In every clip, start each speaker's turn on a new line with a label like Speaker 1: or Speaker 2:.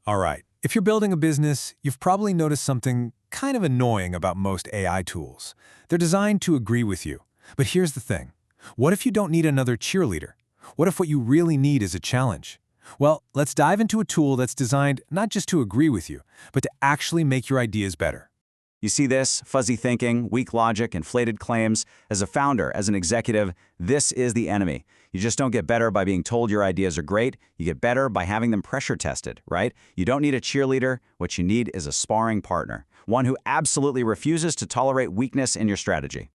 Speaker 1: All right, if you're building a business, you've probably noticed something kind of annoying about most AI tools. They're designed to agree with you. But here's the thing. What if you don't need another cheerleader? What if what you really need is a challenge? Well, let's dive into a tool that's designed not just to agree with you, but to actually make your ideas better.
Speaker 2: You see this? Fuzzy thinking, weak logic, inflated claims. As a founder, as an executive, this is the enemy. You just don't get better by being told your ideas are great. You get better by having them pressure tested, right? You don't need a cheerleader. What you need is a sparring partner, one who absolutely refuses to tolerate weakness in your strategy.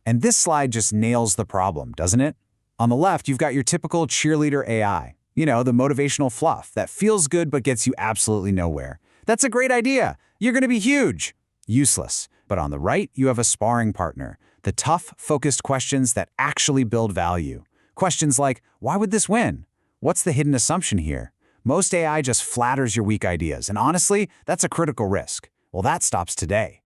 Speaker 3: And this slide just nails the problem, doesn't it? On the left, you've got your typical cheerleader AI. You know, the motivational fluff that feels good but gets you absolutely nowhere. That's a great idea. You're going to be huge. Useless. But on the right, you have a sparring partner. The tough, focused questions that actually build value. Questions like, why would this win? What's the hidden assumption here? Most AI just flatters your weak ideas, and honestly, that's a critical risk. Well, that stops today.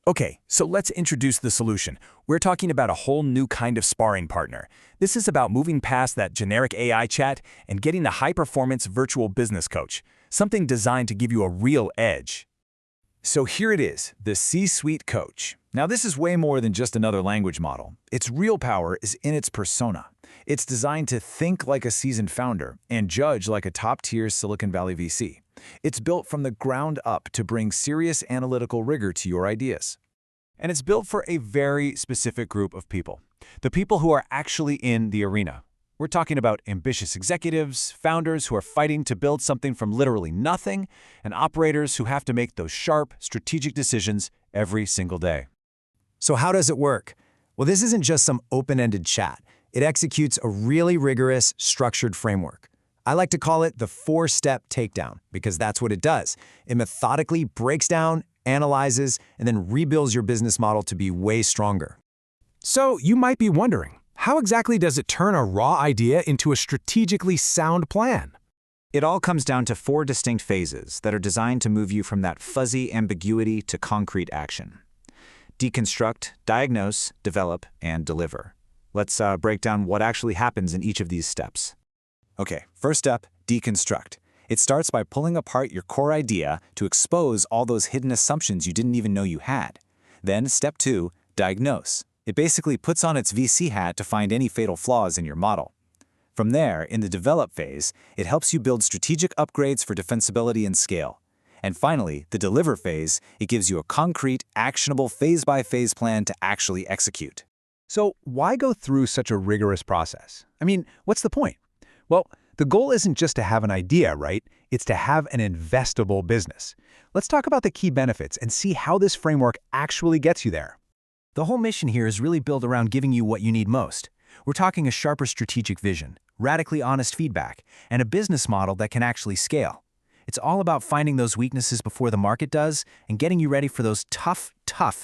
Speaker 4: Okay, so let's introduce the solution. We're talking about a whole new kind of sparring partner. This is about moving past that generic AI chat and getting the high-performance virtual business coach, something designed to give you a real edge. So here it is, the CSuiteCoach. Now this is way more than just another language model. Its real power is in its persona. It's designed to think like a seasoned founder and judge like a top-tier Silicon Valley VC. It's built from the ground up to bring serious analytical rigor to your ideas. And it's built for a very specific group of people, the people who are actually in the arena. We're talking about ambitious executives, founders who are fighting to build something from literally nothing, and operators who have to make those sharp, strategic decisions every single day.
Speaker 3: So how does it work? Well, this isn't just some open-ended chat. It executes a really rigorous, structured framework. I like to call it the 4-step takedown because that's what it does. It methodically breaks down, analyzes, and then rebuilds your business model to be way stronger.
Speaker 1: So you might be wondering, how exactly does it turn a raw idea into a strategically sound plan?
Speaker 2: It all comes down to 4 distinct phases that are designed to move you from that fuzzy ambiguity to concrete action. Deconstruct, diagnose, develop, and deliver. Let's break down what actually happens in each of these steps. Okay, first step, deconstruct. It starts by pulling apart your core idea to expose all those hidden assumptions you didn't even know you had. Then step 2, diagnose. It basically puts on its VC hat to find any fatal flaws in your model. From there, in the develop phase, it helps you build strategic upgrades for defensibility and scale. And finally, the deliver phase, it gives you a concrete, actionable phase-by-phase plan to actually execute.
Speaker 1: So why go through such a rigorous process? I mean, what's the point? Well, the goal isn't just to have an idea, right? It's to have an investable business. Let's talk about the key benefits and see how this framework actually gets you there.
Speaker 4: The whole mission here is really built around giving you what you need most. We're talking a sharper strategic vision, radically honest feedback, and a business model that can actually scale. It's all about finding those weaknesses before the market does and getting you ready for those tough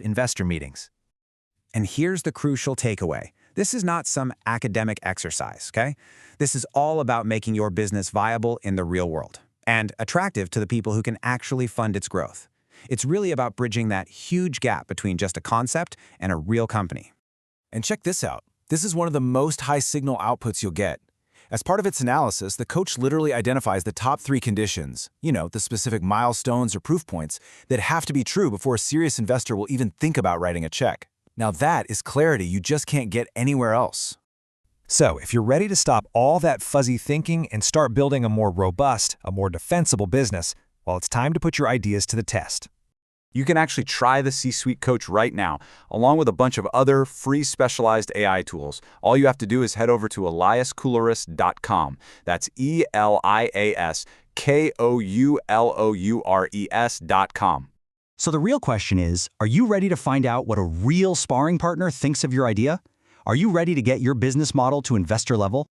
Speaker 4: investor meetings.
Speaker 3: And here's the crucial takeaway. This is not some academic exercise, okay? This is all about making your business viable in the real world and attractive to the people who can actually fund its growth. It's really about bridging that huge gap between just a concept and a real company.
Speaker 1: And check this out. This is one of the most high-signal outputs you'll get. As part of its analysis, the coach literally identifies the top 3 conditions, the specific milestones or proof points that have to be true before a serious investor will even think about writing a check. Now that is clarity you just can't get anywhere else. So if you're ready to stop all that fuzzy thinking and start building a more robust, a more defensible business, well, it's time to put your ideas to the test.
Speaker 2: You can actually try the CSuiteCoach right now, along with a bunch of other free specialized AI tools. All you have to do is head over to eliaskoulouris.com. That's ELIASKOULOURES.com.
Speaker 5: So the real question is, are you ready to find out what a real sparring partner thinks of your idea? Are you ready to get your business model to investor level?